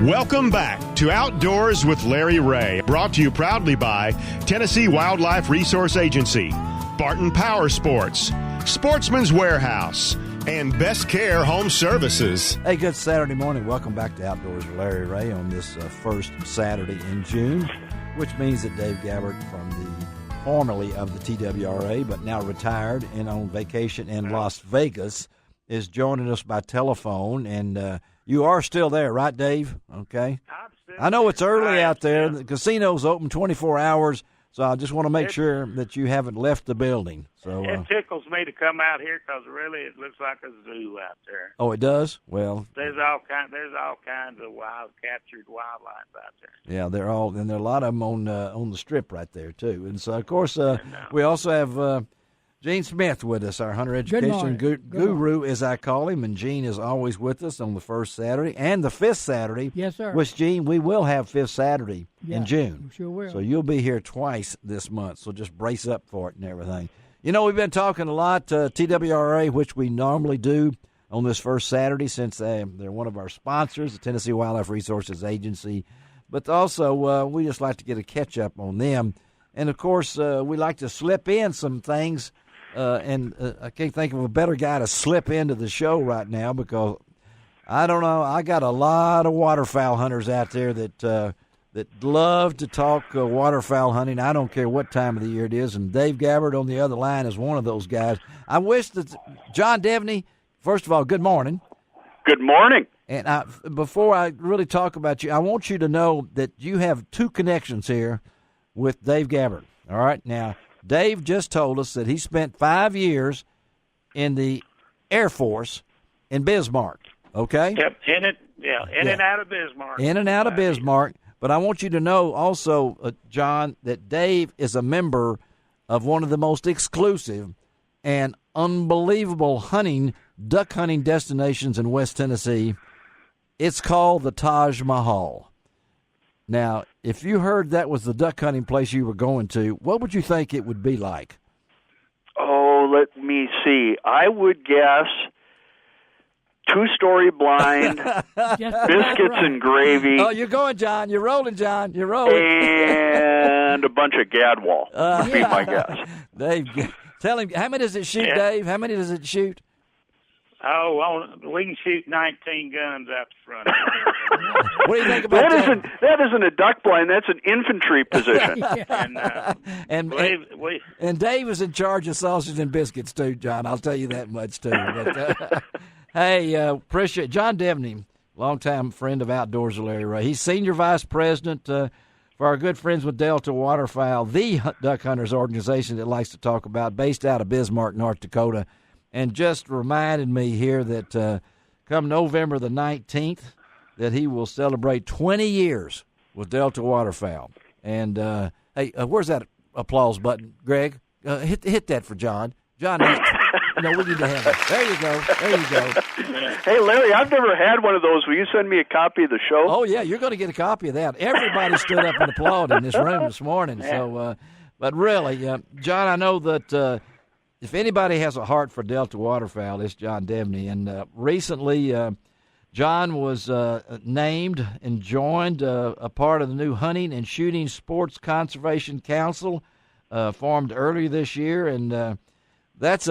Welcome back to Outdoors with Larry Ray, brought to you proudly by Tennessee Wildlife Resource Agency, Barton Power Sports, Sportsman's Warehouse, and Best Care Home Services. Hey, good Saturday morning. Welcome back to Outdoors with Larry Ray on this first Saturday in June, which means that Dave Gabbard, from the formerly of the TWRA, but now retired and on vacation in Las Vegas, is joining us by telephone. And you are still there, right, Dave? Okay. I know it's early out there. The casino's open 24 hours, so I just want to make sure that you haven't left the building. So it tickles me to come out here because really it looks like a zoo out there. Oh, it does? Well, there's all kinds of captured wildlife out there. Yeah, there are a lot of them on the strip right there too. And so, of course, we also have Gene Smith with us, our hunter education guru, as I call him. And Gene is always with us on the first Saturday and the fifth Saturday. Yes, sir. Which, Gene, we will have fifth Saturday in June. We sure will. So you'll be here twice this month. So just brace up for it and everything. You know, we've been talking a lot TWRA, which we normally do on this first Saturday since they're one of our sponsors, the Tennessee Wildlife Resources Agency. But also, we just like to get a catch-up on them. And, of course, we like to slip in some things. And I can't think of a better guy to slip into the show right now because, I don't know, I got a lot of waterfowl hunters out there that love to talk waterfowl hunting. I don't care what time of the year it is. And Dave Gabbard on the other line is one of those guys. I wish that John Devney, first of all, good morning. Good morning. And before I really talk about you, I want you to know that you have two connections here with Dave Gabbard. All right? Now, Dave just told us that he spent 5 years in the Air Force in Bismarck. Okay? Yep, in and out of Bismarck. In and out of Bismarck. But I want you to know also, John, that Dave is a member of one of the most exclusive and unbelievable duck hunting destinations in West Tennessee. It's called the Taj Mahal. Now, if you heard that was the duck hunting place you were going to, what would you think it would be like? Oh, let me see. I would guess 2-story blind, biscuits and gravy. Oh, you're going, John. You're rolling, John. You're rolling. And a bunch of gadwall would be my guess. Dave, tell him, how many does it shoot, Dave? How many does it shoot? Oh, well, we can shoot 19 guns out the front. What do you think about that? That isn't a duck blind. That's an infantry position. And Dave is in charge of sausage and biscuits, too, John. I'll tell you that much, too. But, hey, appreciate John Devney, longtime friend of Outdoors with Larry Ray. He's senior vice president for our good friends with Delta Waterfowl, the duck hunters organization that likes to talk about, based out of Bismarck, North Dakota. And just reminded me here that come November the 19th, that he will celebrate 20 years with Delta Waterfowl. And, hey, where's that applause button, Greg? Hit that for John. John, we need to have it. There you go. There you go. Hey, Larry, I've never had one of those. Will you send me a copy of the show? Oh, yeah, you're going to get a copy of that. Everybody stood up and applauded in this room this morning. So, but really, John, I know that if anybody has a heart for Delta Waterfowl, it's John Devney. And recently, John was named and joined a part of the new Hunting and Shooting Sports Conservation Council formed earlier this year. And that's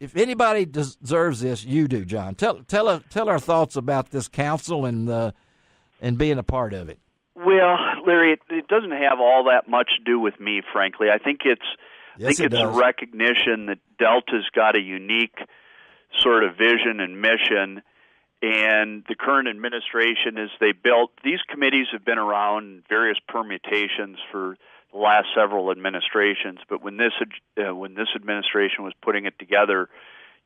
if anybody deserves this, you do, John. Tell our thoughts about this council and being a part of it. Well, Larry, it doesn't have all that much to do with me, frankly. I think it's a recognition that Delta's got a unique sort of vision and mission, and the current administration, as they built, these committees have been around in various permutations for the last several administrations, but when this administration was putting it together,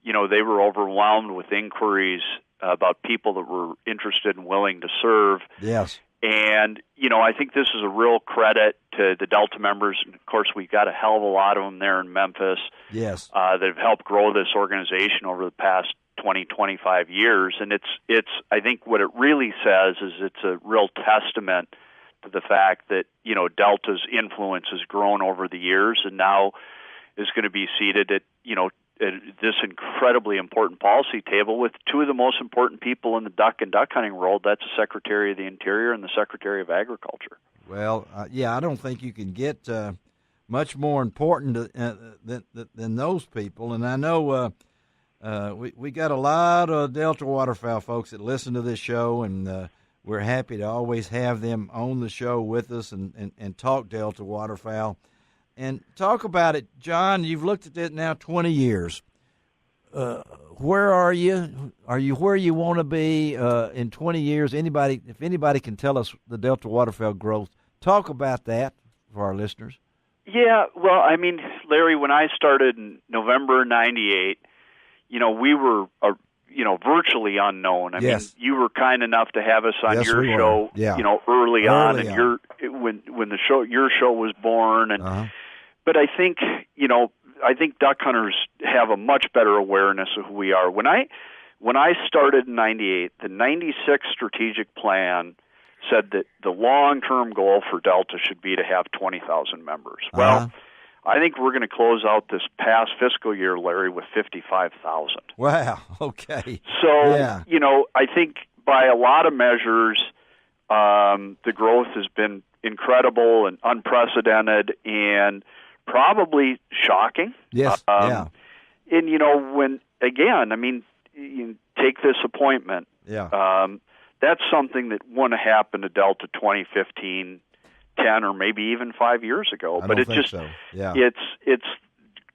they were overwhelmed with inquiries about people that were interested and willing to serve. Yes. And, I think this is a real credit to the Delta members. And, of course, we've got a hell of a lot of them there in Memphis. Yes. That have helped grow this organization over the past 20, 25 years. And it's I think what it really says is it's a real testament to the fact that, Delta's influence has grown over the years and now is going to be seated at, this incredibly important policy table with two of the most important people in the duck and duck hunting world. That's the Secretary of the Interior and the Secretary of Agriculture. Well, I don't think you can get much more important than those people. And I know we got a lot of Delta waterfowl folks that listen to this show, and we're happy to always have them on the show with us and talk Delta waterfowl. And talk about it, John. You've looked at it now 20 years. Where are you? Are you where you want to be in 20 years? If anybody can tell us the Delta waterfowl growth, talk about that for our listeners. Yeah, well, I mean, Larry, when I started in November '98, we were virtually unknown. I mean, you were kind enough to have us on your show, early on, and when your show was born, and but I think duck hunters have a much better awareness of who we are. When I started in '98, the '96 strategic plan said that the long-term goal for Delta should be to have 20,000 members. Well, I think we're going to close out this past fiscal year, Larry, with 55,000. Wow. Okay. So, I think by a lot of measures, the growth has been incredible and unprecedented and probably shocking. Yes. And, you take this appointment. Yeah. That's something that wouldn't have happened to Delta 2015, 10, or maybe even 5 years ago. But it's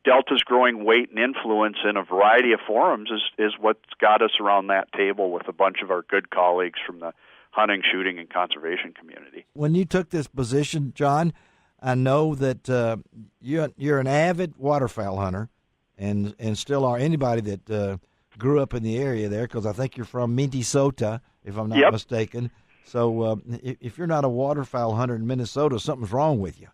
Delta's growing weight and influence in a variety of forums is what's got us around that table with a bunch of our good colleagues from the hunting, shooting, and conservation community. When you took this position, John, I know that you're an avid waterfowl hunter, and still are. Anybody that grew up in the area there, because I think you're from Minnesota, if I'm not mistaken. So if you're not a waterfowl hunter in Minnesota, something's wrong with you.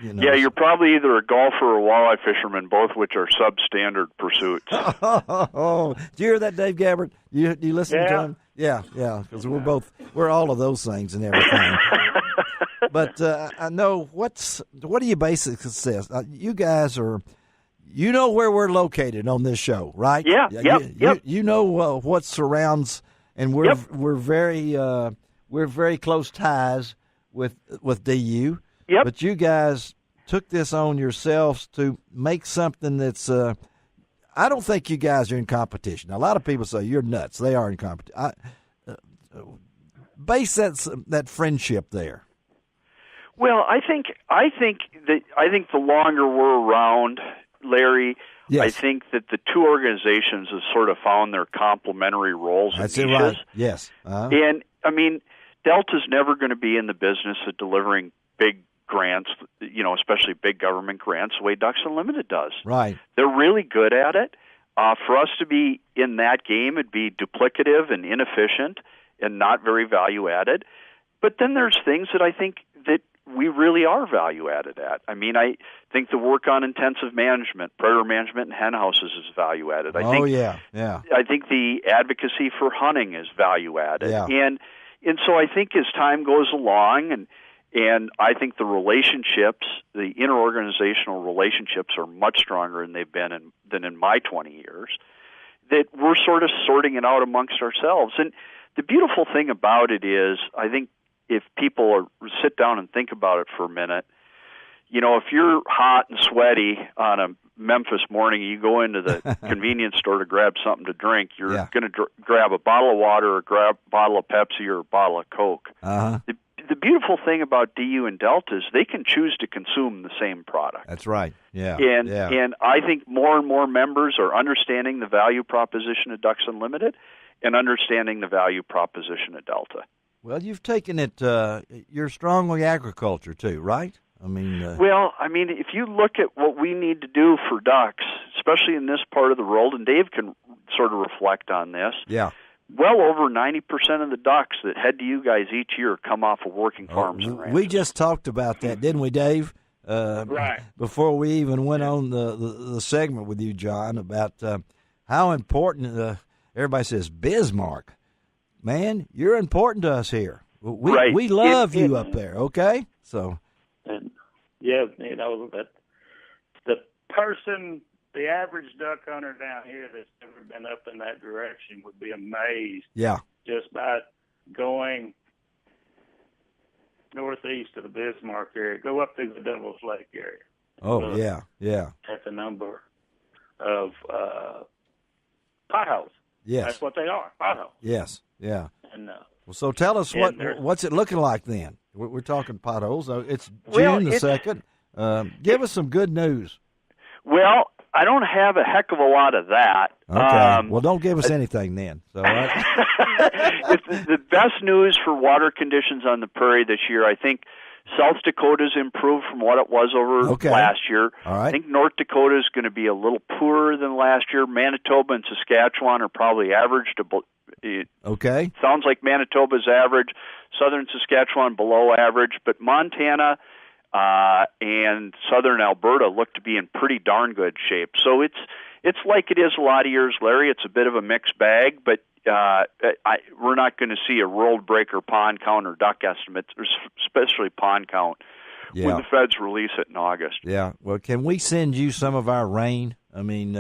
Yeah, you're probably either a golfer or a walleye fisherman, both which are substandard pursuits. Oh, did you hear that, Dave Gabbard? You listen to him? Yeah, because we're all of those things and everything. But I know what do you base success? You guys are, where we're located on this show, right? Yeah, You know what surrounds, and we're very close ties with DU. Yep. But you guys took this on yourselves to make something that's. I don't think you guys are in competition. A lot of people say you're nuts. They are in competition. Base that friendship there. Well, I think the longer we're around, Larry, I think that the two organizations have sort of found their complementary roles and niches. Right. Yes. And I mean, Delta's never going to be in the business of delivering big grants, especially big government grants, the way Ducks Unlimited does. Right. They're really good at it. For us to be in that game, it'd be duplicative and inefficient and not very value added. But then there's things that I think that we really are value added at. I mean, I think the work on intensive management, predator management, and hen houses is value added. I think the advocacy for hunting is value added. Yeah. And so I think as time goes along, and I think the relationships, the interorganizational relationships, are much stronger than they've been than in my 20 years, that we're sort of sorting it out amongst ourselves. And the beautiful thing about it is, I think if people sit down and think about it for a minute, if you're hot and sweaty on a Memphis morning, you go into the convenience store to grab something to drink, you're going to grab a bottle of water or grab a bottle of Pepsi or a bottle of Coke. Uh-huh. The beautiful thing about DU and Delta is they can choose to consume the same product. That's right. Yeah. And I think more and more members are understanding the value proposition of Ducks Unlimited and understanding the value proposition of Delta. Well, you've taken it. You're strongly agriculture too, right? I mean, if you look at what we need to do for ducks, especially in this part of the world, and Dave can sort of reflect on this. Yeah. Well over 90% of the ducks that head to you guys each year come off of working farms and ranches. We just talked about that, didn't we, Dave? Right. Before we even went on the segment with you, John, about how important everybody says Bismarck. Man, you're important to us here. We love you up there, okay? So, and that the person the average duck hunter down here that's never been up in that direction would be amazed. Yeah. Just by going northeast of the Bismarck area, go up through the Devil's Lake area. Oh, yeah. At the number of potholes. Yes. That's what they are, potholes. Yes, yeah. And, well, so tell us what's it looking like then? We're talking potholes. It's June the 2nd. Give us some good news. Well, I don't have a heck of a lot of that. Okay. Well, don't give us anything then. So, the best news for water conditions on the prairie this year, I think South Dakota's improved from what it was over last year. All right. I think North Dakota is going to be a little poorer than last year. Manitoba and Saskatchewan are probably average to. Okay. Sounds like Manitoba's average, southern Saskatchewan below average, but Montana and southern Alberta look to be in pretty darn good shape. So it's like it is a lot of years, Larry. It's a bit of a mixed bag, but we're not going to see a world breaker pond count or duck estimates, especially pond count, when the feds release it in August. Yeah. Well, can we send you some of our rain? I mean,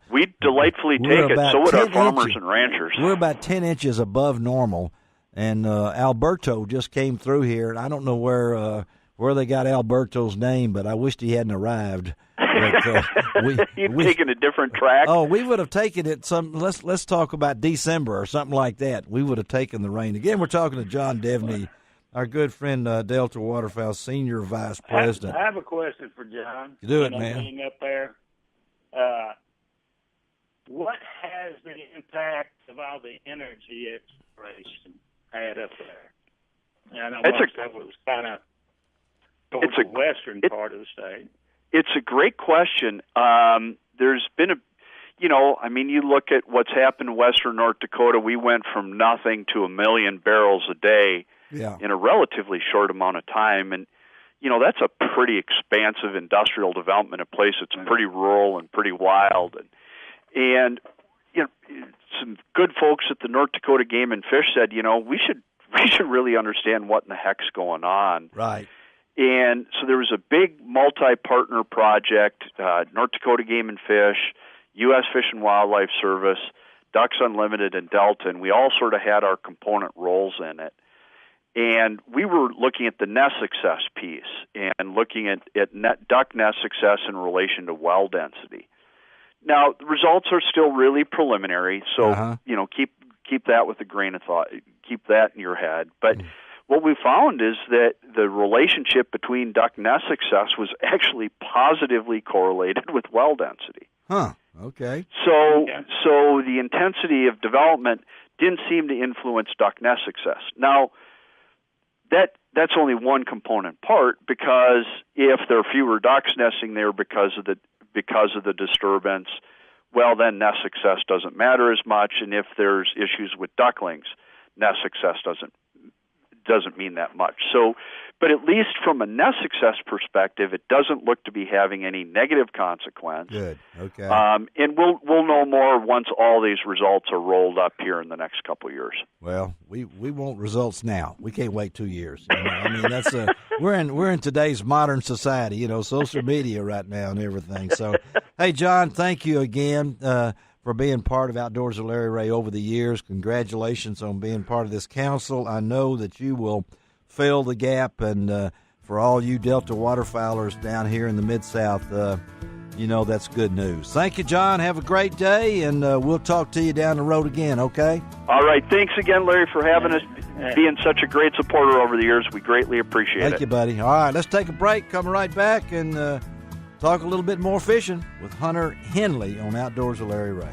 we'd delightfully take it. So would our farmers and ranchers. We're about 10 inches above normal, and Alberto just came through here, and I don't know where they got Alberto's name, but I wished he hadn't arrived. But, You'd taken a different track. Oh, we would have taken it. Let's talk about December or something like that. We would have taken the rain. Again, we're talking to John Devney, our good friend, Delta Waterfowl Senior Vice President. I have a question for John. Do it, man. Being up there, what has the impact of all the energy exploration had up there? And I know most of it was kind of towards the western part of the state. It's a great question. There's been you look at what's happened in western North Dakota. We went from nothing to 1 million barrels a day in a relatively short amount of time. And, that's a pretty expansive industrial development, a place that's pretty rural and pretty wild. And some good folks at the North Dakota Game and Fish said, we should really understand what in the heck's going on. Right. And so there was a big multi-partner project, North Dakota Game and Fish, U.S. Fish and Wildlife Service, Ducks Unlimited, and Delta, and we all sort of had our component roles in it. And we were looking at the nest success piece and looking at duck nest success in relation to well density. Now, the results are still really preliminary, so keep that with a grain of thought. Keep that in your head. But what we found is that the relationship between duck nest success was actually positively correlated with well density. Huh. Okay. So the intensity of development didn't seem to influence duck nest success. Now, that's only one component part, because if there are fewer ducks nesting there because of the disturbance, well, then nest success doesn't matter as much. And if there's issues with ducklings, nest success doesn't mean that much. So, but at least from a nest success perspective, it doesn't look to be having any negative consequence. Good. Okay. And we'll know more once all these results are rolled up here in the next couple of years. Well, we want results now. We can't wait 2 years. I mean, that's we're in today's modern society. Social media right now and everything. So, hey, John, thank you again for being part of Outdoors with Larry Ray over the years. Congratulations on being part of this council. I know that you will fill the gap, and for all you Delta waterfowlers down here in the Mid-South, that's good news. Thank you, John. Have a great day, and we'll talk to you down the road again, okay? All right. Thanks again, Larry, for having us, being such a great supporter over the years. We greatly appreciate it. Thank you, buddy. All right, let's take a break, come right back, and talk a little bit more fishing with Hunter Henley on Outdoors with Larry Ray.